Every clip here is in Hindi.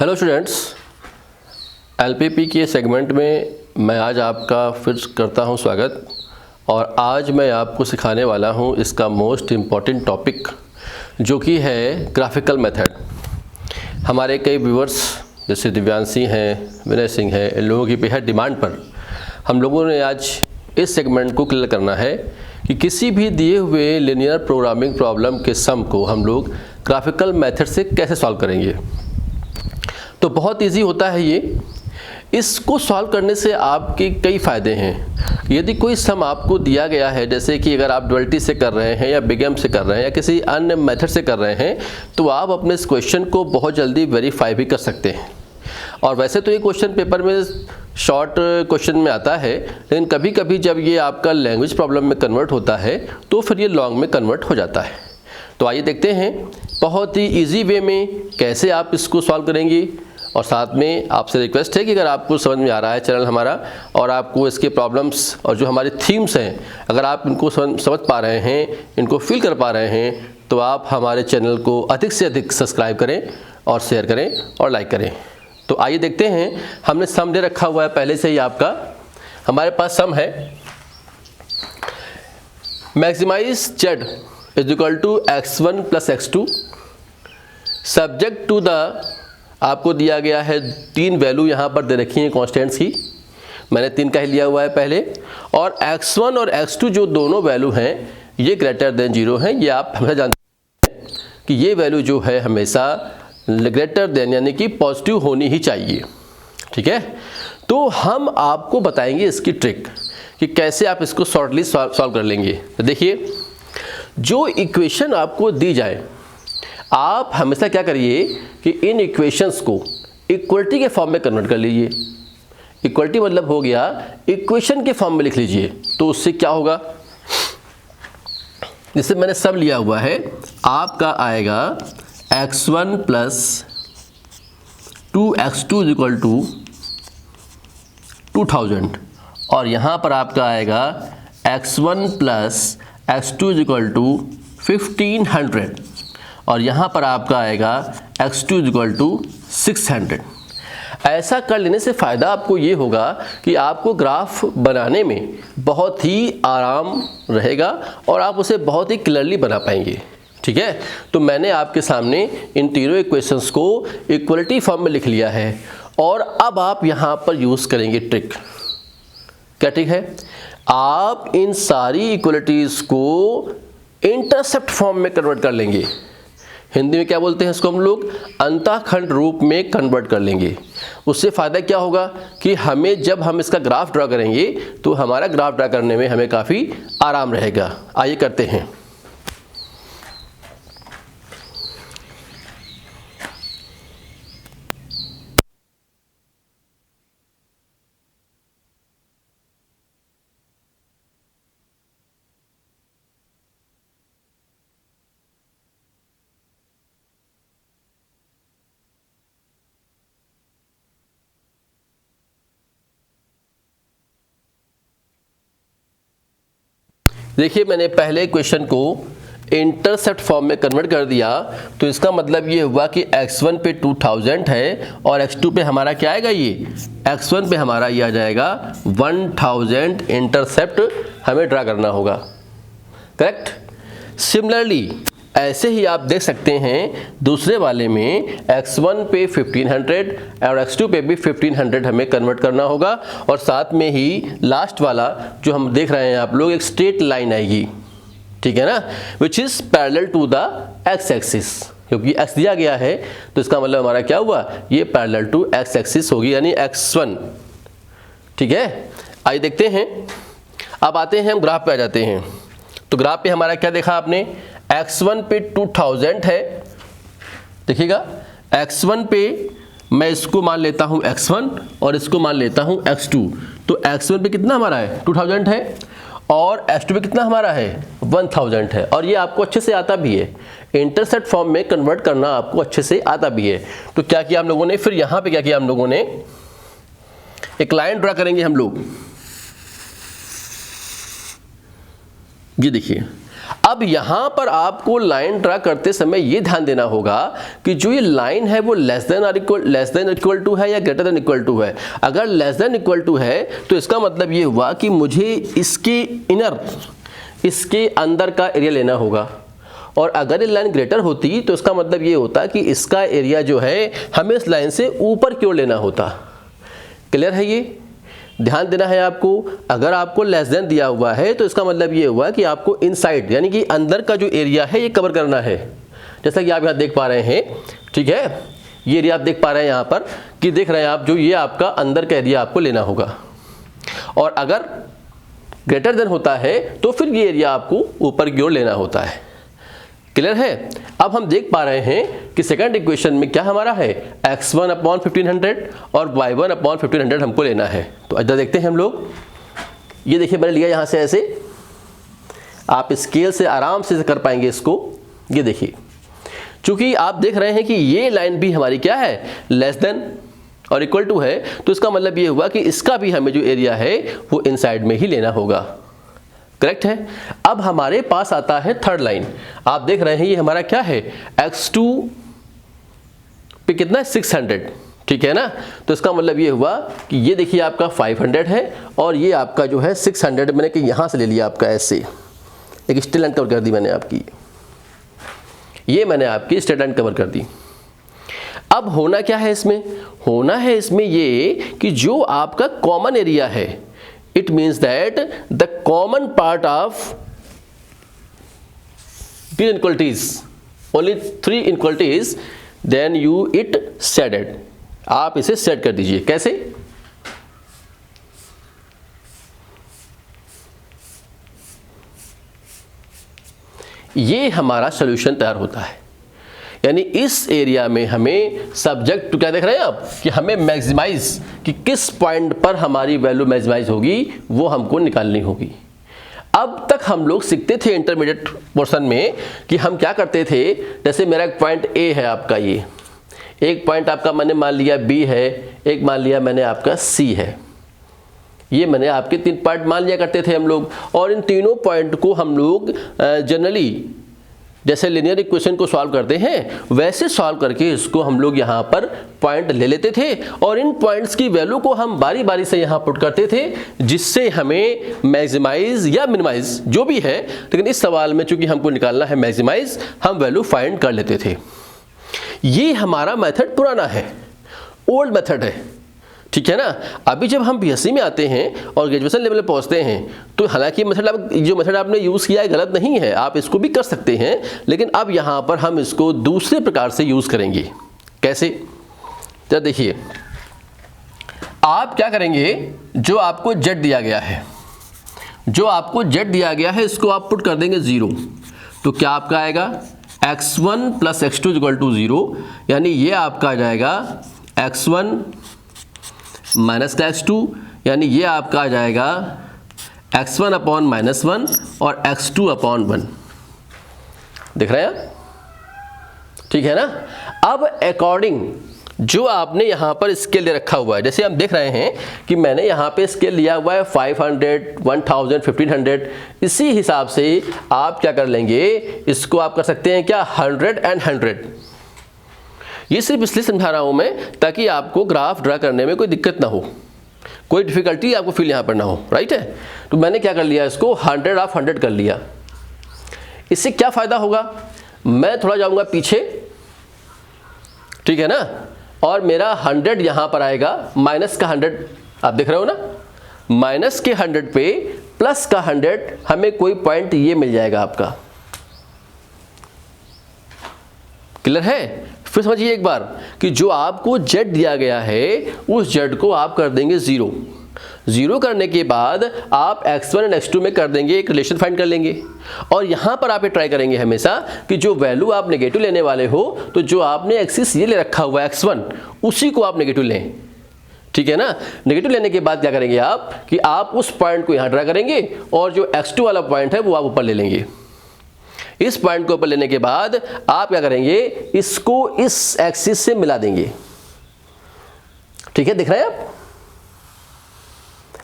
हेलो स्टूडेंट्स, एलपीपी के सेगमेंट में मैं आज आपका फिर करता हूं स्वागत। और आज मैं आपको सिखाने वाला हूं इसका मोस्ट इम्पॉर्टेंट टॉपिक जो कि है ग्राफिकल मेथड। हमारे कई व्यूअर्स जैसे दिव्यांशी हैं, विनय सिंह हैं, इन लोगों की बेहद डिमांड पर हम लोगों ने आज इस सेगमेंट को क्लियर करना है कि किसी भी दिए हुए लिनियर प्रोग्रामिंग प्रॉब्लम के सम को हम लोग ग्राफिकल मेथड से कैसे सॉल्व करेंगे। तो बहुत इजी होता है ये। इसको सॉल्व करने से आपके कई फ़ायदे हैं। यदि कोई सम आपको दिया गया है, जैसे कि अगर आप डुअलिटी से कर रहे हैं या बिग एम से कर रहे हैं या किसी अन्य मेथड से कर रहे हैं, तो आप अपने इस क्वेश्चन को बहुत जल्दी वेरीफाई भी कर सकते हैं। और वैसे तो ये क्वेश्चन पेपर में शॉर्ट क्वेश्चन में आता है, लेकिन कभी कभी जब ये आपका लैंग्वेज प्रॉब्लम में कन्वर्ट होता है तो फिर ये लॉन्ग में कन्वर्ट हो जाता है। तो आइए देखते हैं बहुत ही ईजी वे में कैसे आप इसको सॉल्व करेंगे। और साथ में आपसे रिक्वेस्ट है कि अगर आपको समझ में आ रहा है चैनल हमारा और आपको इसके प्रॉब्लम्स और जो हमारी थीम्स हैं, अगर आप इनको समझ पा रहे हैं, इनको फील कर पा रहे हैं, तो आप हमारे चैनल को अधिक से अधिक सब्सक्राइब करें और शेयर करें और लाइक करें। तो आइए देखते हैं। हमने सम दे रखा हुआ है पहले से ही आपका। हमारे पास सम है maximize z is equal to x1 plus x2 subject to the, आपको दिया गया है 3 वैल्यू यहाँ पर दे रखी हैं कॉन्स्टेंट्स की। मैंने 3 का ही लिया हुआ है पहले। और x1 और x2 जो दोनों वैल्यू हैं ये ग्रेटर देन 0 हैं। ये आप हमेशा जानते हैं कि ये वैल्यू जो है हमेशा ग्रेटर देन यानी कि पॉजिटिव होनी ही चाहिए। ठीक है, तो हम आपको बताएंगे इसकी ट्रिक कि कैसे आप इसको शॉर्टली सॉल्व कर लेंगे। तो देखिए, जो इक्वेशन आपको दी जाए आप हमेशा क्या करिए कि इन इक्वेशंस को इक्वलिटी के फॉर्म में कन्वर्ट कर लीजिए। इक्वलिटी मतलब हो गया इक्वेशन के फॉर्म में लिख लीजिए। तो उससे क्या होगा, जिससे मैंने सब लिया हुआ है, आपका आएगा x1 plus 2x2 is equal to 2000 और यहाँ पर आपका आएगा x1 plus x2 is equal to 1500 और यहाँ पर आपका आएगा x2 इज इक्वल टू 600। ऐसा कर लेने से फ़ायदा आपको ये होगा कि आपको ग्राफ बनाने में बहुत ही आराम रहेगा और आप उसे बहुत ही क्लियरली बना पाएंगे। ठीक है, तो मैंने आपके सामने इन तीनों इक्वेशंस को इक्वलिटी फॉर्म में लिख लिया है और अब आप यहाँ पर यूज़ करेंगे ट्रिक। क्या ट्रिक है? आप इन सारी इक्वलिटीज़ को इंटरसेप्ट फॉर्म में कन्वर्ट कर लेंगे। हिंदी में क्या बोलते हैं इसको हम लोग, अंतःखंड रूप में कन्वर्ट कर लेंगे। उससे फ़ायदा क्या होगा कि हमें जब हम इसका ग्राफ ड्रा करेंगे तो हमारा ग्राफ ड्रा करने में हमें काफ़ी आराम रहेगा। आइए करते हैं। देखिए, मैंने पहले क्वेश्चन को इंटरसेप्ट फॉर्म में कन्वर्ट कर दिया। तो इसका मतलब ये हुआ कि x1 पे 2000 है और x2 पे हमारा क्या आएगा, ये x1 पे हमारा ये आ जाएगा 1000 इंटरसेप्ट हमें ड्रा करना होगा। करेक्ट। सिमिलरली ऐसे ही आप देख सकते हैं दूसरे वाले में x1 पे 1500 और x2 पे भी 1500 हमें कन्वर्ट करना होगा। और साथ में ही लास्ट वाला जो हम देख रहे हैं आप लोग, एक स्ट्रेट लाइन आएगी। ठीक है ना, which is parallel to the x axis. क्योंकि x दिया गया है तो इसका मतलब हमारा क्या हुआ, ये पैरेलल टू x एक्सिस होगी यानी x1। ठीक है, आइए देखते हैं। अब आते हैं हम ग्राफ पे आ जाते हैं। तो ग्राफ पे हमारा क्या देखा आपने, x1 पे 2000 है। देखिएगा, x1 पे मैं इसको मान लेता हूँ x1 और इसको मान लेता हूँ x2। तो x1 पे कितना हमारा है, 2000 है और x2 पे कितना हमारा है, 1000 है। और ये आपको अच्छे से आता भी है, इंटरसेप्ट फॉर्म में कन्वर्ट करना आपको अच्छे से आता भी है। तो क्या किया हम लोगों ने, फिर यहाँ पे क्या किया हम लोगों ने, एक लाइन ड्रा करेंगे हम लोग। ये देखिए, अब यहाँ पर आपको लाइन ड्रा करते समय ये ध्यान देना होगा कि जो ये लाइन है वो लेस देन इक्वल टू है या ग्रेटर देन इक्वल टू है। अगर लेस देन इक्वल टू है तो इसका मतलब ये हुआ कि मुझे इसके अंदर का एरिया लेना होगा, और अगर ये लाइन ग्रेटर होती तो इसका मतलब ये होता कि इसका एरिया जो है हमें इस लाइन से ऊपर की ओर लेना होता। क्लियर है? ये ध्यान देना है आपको। अगर आपको लेस देन दिया हुआ है तो इसका मतलब ये हुआ कि आपको इनसाइड यानी कि अंदर का जो एरिया है ये कवर करना है। जैसा कि आप यहाँ देख पा रहे हैं, ठीक है, ये एरिया आप देख पा रहे हैं यहाँ पर कि देख रहे हैं आप, जो ये आपका अंदर का एरिया आपको लेना होगा, और अगर ग्रेटर देन होता है तो फिर ये एरिया आपको ऊपर की ओर लेना होता है। क्लियर है? अब हम देख पा रहे हैं कि सेकंड इक्वेशन में क्या हमारा है, x1 अपॉन 1500 और y1 अपॉन 1500 हमको लेना है। तो इधर देखते हैं हम लोग। ये देखिए मैंने लिया यहाँ से ऐसे, आप स्केल से आराम से कर पाएंगे इसको। ये देखिए, चूंकि आप देख रहे हैं कि ये लाइन भी हमारी क्या है, लेस देन और इक्वल टू है, तो इसका मतलब ये हुआ कि इसका भी हमें जो एरिया है वो इनसाइड में ही लेना होगा। करेक्ट है? अब हमारे पास आता है थर्ड लाइन। आप देख रहे हैं ये हमारा क्या है, x2 पे कितना है, 600, ठीक है ना। तो इसका मतलब ये हुआ कि ये देखिए आपका 500 है और ये आपका जो है 600 मैंने कि यहाँ से ले लिया आपका, ऐसे एक स्ट्रेट लाइन कवर कर दी मैंने आपकी, ये मैंने आपकी स्ट्रेट लाइन कवर कर दी। अब होना क्या है इसमें, होना है इसमें ये कि जो आपका कॉमन एरिया है, it means that the common part of these inequalities, only 3 inequalities, then you it shaded, आप इसे सेट कर दीजिए। कैसे? ये हमारा सॉल्यूशन तैयार होता है, यानी इस एरिया में हमें सब्जेक्ट क्या देख रहे हैं आप कि हमें मैक्सिमाइज, कि किस पॉइंट पर हमारी वैल्यू मैक्सिमाइज होगी वो हमको निकालनी होगी। अब तक हम लोग सीखते थे इंटरमीडिएट पोर्शन में कि हम क्या करते थे, जैसे मेरा एक पॉइंट ए है आपका, ये एक पॉइंट आपका मैंने मान लिया बी है, एक मान लिया मैंने आपका सी है, ये मैंने आपके 3 पॉइंट मान लिया करते थे हम लोग। और इन तीनों पॉइंट को हम लोग जनरली जैसे लिनियर इक्वेशन को सॉल्व करते हैं वैसे सॉल्व करके इसको हम लोग यहाँ पर पॉइंट ले लेते थे, और इन पॉइंट्स की वैल्यू को हम बारी बारी से यहाँ पुट करते थे, जिससे हमें मैक्सिमाइज या मिनिमाइज जो भी है, लेकिन इस सवाल में चूंकि हमको निकालना है मैक्सिमाइज, हम वैल्यू फाइंड कर लेते थे। ये हमारा मेथड पुराना है, ओल्ड मेथड है, ठीक है ना। अभी जब हम बीएससी में आते हैं और ग्रेजुएशन लेवल पे पहुंचते हैं तो हालांकि जो मेथड आपने यूज़ किया है गलत नहीं है, आप इसको भी कर सकते हैं, लेकिन अब यहाँ पर हम इसको दूसरे प्रकार से यूज़ करेंगे। कैसे? तो देखिए, आप क्या करेंगे, जो आपको जेड दिया गया है, जो आपको जेड दिया गया है इसको आप पुट कर देंगे 0, तो क्या आपका आएगा x1 plus x2 equal to 0, यानी ये आपका आ जाएगा x1 माइनस का x2, यानी ये आपका आ जाएगा x1 अपॉन -1 और x2 अपॉन 1। दिख रहे हैं? ठीक है ना। अब अकॉर्डिंग जो आपने यहाँ पर स्केल ले रखा हुआ है, जैसे हम देख रहे हैं कि मैंने यहाँ पे स्केल लिया हुआ है 500, 1000, 1500, इसी हिसाब से आप क्या कर लेंगे, इसको आप कर सकते हैं क्या, 100 and 100। ये सिर्फ इसलिए समझा रहा हूँ मैं ताकि आपको ग्राफ ड्रा करने में कोई दिक्कत ना हो, कोई डिफिकल्टी आपको फील यहाँ पर ना हो, राइट है। तो मैंने क्या कर लिया, इसको 100 ऑफ 100 कर लिया। इससे क्या फ़ायदा होगा, मैं थोड़ा जाऊँगा पीछे, ठीक है ना, और मेरा 100 यहाँ पर आएगा, माइनस का 100 आप देख रहे हो ना, माइनस के 100 पे प्लस का 100, हमें कोई पॉइंट ये मिल जाएगा आपका। क्लियर है? फिर समझिए एक बार कि जो आपको जेड दिया गया है उस जेड को आप कर देंगे 0। 0 करने के बाद आप x1 और x2 में कर देंगे, एक रिलेशन फाइंड कर लेंगे, और यहाँ पर आप ये ट्राई करेंगे हमेशा कि जो वैल्यू आप नेगेटिव लेने वाले हो, तो जो आपने एक्सिस ये ले रखा हुआ है x1, उसी को आप नेगेटिव लें, ठीक है ना। नेगेटिव लेने के बाद क्या करेंगे आप कि आप उस पॉइंट को यहाँ ड्रा करेंगे और जो x2 वाला पॉइंट है वो आप ऊपर ले लेंगे। इस पॉइंट को ऊपर लेने के बाद आप क्या करेंगे, इसको इस एक्सिस से मिला देंगे, ठीक है, दिख रहा है आप,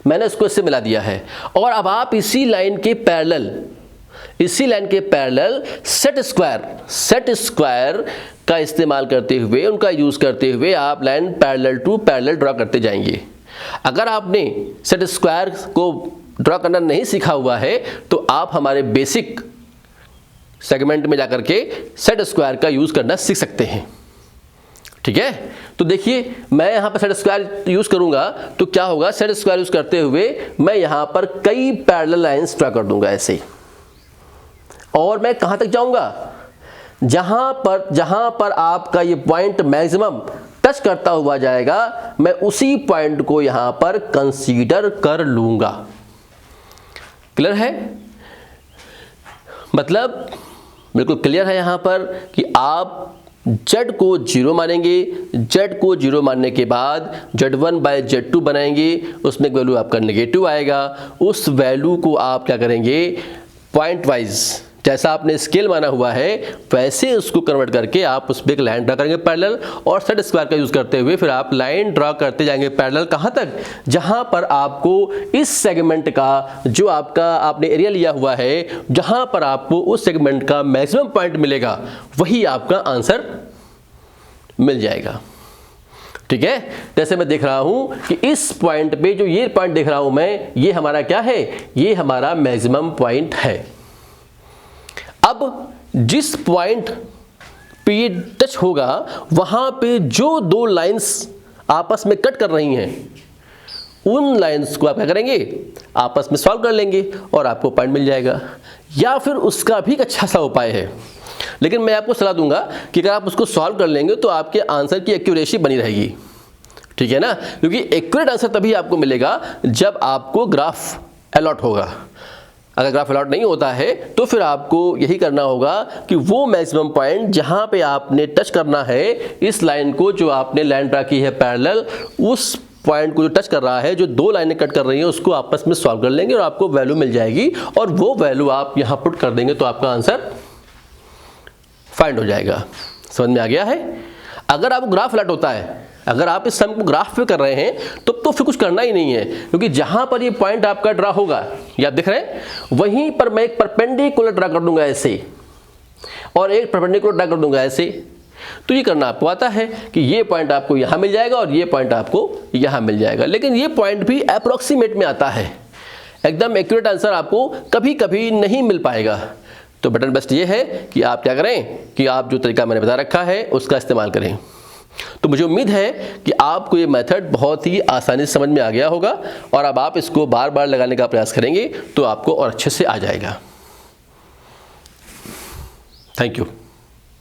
मैंने इसको इससे मिला दिया है। और अब आप इसी लाइन के पैरेलल इसी लाइन के पैरेलल सेट स्क्वायर का इस्तेमाल करते हुए, उनका यूज़ करते हुए आप line parallel to parallel draw करते जाएंगे। अगर आपने सेट स्क्वायर को ड्रॉ करना नहीं सीखा हुआ है तो आप हमारे बेसिक सेगमेंट में जाकर के सेट स्क्वायर का यूज़ करना सीख सकते हैं। ठीक है, तो देखिए मैं यहाँ पर सेट स्क्वायर यूज़ करूँगा तो क्या होगा, सेट स्क्वायर यूज़ करते हुए मैं यहाँ पर कई पैरेलल लाइंस ड्रॉ कर दूंगा ऐसे ही, और मैं कहाँ तक जाऊँगा, जहाँ पर आपका ये पॉइंट मैक्सिमम टच करता हुआ जाएगा, मैं उसी पॉइंट को यहाँ पर कंसीडर कर लूँगा। क्लियर है? मतलब बिल्कुल क्लियर है यहाँ पर कि आप z को 0 मानेंगे, z को 0 मानने के बाद z1 बाय z2 बनाएंगे, उसमें एक वैल्यू आपका नेगेटिव आएगा। उस वैल्यू को आप क्या करेंगे, पॉइंट वाइज जैसा आपने स्केल माना हुआ है वैसे उसको कन्वर्ट करके आप उस पर एक लाइन ड्रा करेंगे पैरेलल, और सेट स्क्वायर का यूज़ करते हुए फिर आप लाइन ड्रा करते जाएंगे पैरेलल। कहाँ तक, जहाँ पर आपको इस सेगमेंट का जो आपका आपने एरिया लिया हुआ है, जहाँ पर आपको उस सेगमेंट का मैक्सिमम पॉइंट मिलेगा वही आपका आंसर मिल जाएगा। ठीक है, जैसे मैं देख रहा हूँ कि इस पॉइंट पे जो ये पॉइंट देख रहा हूँ मैं, ये हमारा क्या है, ये हमारा मैक्सिमम पॉइंट है। अब जिस पॉइंट पे ये टच होगा वहां पे जो दो लाइंस आपस में कट कर रही हैं, उन लाइंस को आप क्या करेंगे, आपस में सॉल्व कर लेंगे और आपको पॉइंट मिल जाएगा। या फिर उसका भी एक अच्छा सा उपाय है, लेकिन मैं आपको सलाह दूंगा कि अगर आप उसको सॉल्व कर लेंगे तो आपके आंसर की एक्यूरेसी बनी रहेगी। ठीक है ना, क्योंकि एक्यूरेट आंसर तभी आपको मिलेगा जब आपको ग्राफ अलॉट होगा। अगर ग्राफ अलॉट नहीं होता है तो फिर आपको यही करना होगा कि वो मैक्सिमम पॉइंट जहाँ पे आपने टच करना है इस लाइन को, जो आपने लाइन ड्रा की है पैरेलल, उस पॉइंट को जो टच कर रहा है, जो दो लाइनें कट कर रही हैं, उसको आपस में सॉल्व कर लेंगे और आपको वैल्यू मिल जाएगी, और वो वैल्यू आप यहाँ पुट कर देंगे तो आपका आंसर फाइंड हो जाएगा। समझ में आ गया है? अगर आपको ग्राफ अलॉट होता है, अगर आप इस सम को ग्राफ पे कर रहे हैं तो फिर कुछ करना ही नहीं है, क्योंकि जहां पर ये पॉइंट आपका ड्रा होगा, ये आप दिख रहे हैं, वहीं पर मैं एक परपेंडिकुलर ड्रा कर दूंगा ऐसे, और एक परपेंडिकुलर ड्रा कर दूंगा ऐसे। तो ये करना आपको आता है कि ये पॉइंट आपको यहां मिल जाएगा और ये पॉइंट आपको यहां मिल जाएगा, लेकिन ये पॉइंट भी अप्रोक्सीमेट में आता है, एकदम एक्यूरेट आंसर आपको कभी कभी नहीं मिल पाएगा। तो बेटर बेस्ट ये है कि आप क्या करें कि आप जो तरीका मैंने बता रखा है उसका इस्तेमाल करें। तो मुझे उम्मीद है कि आपको ये मेथड बहुत ही आसानी से समझ में आ गया होगा, और अब आप इसको बार बार लगाने का प्रयास करेंगे तो आपको और अच्छे से आ जाएगा। Thank you.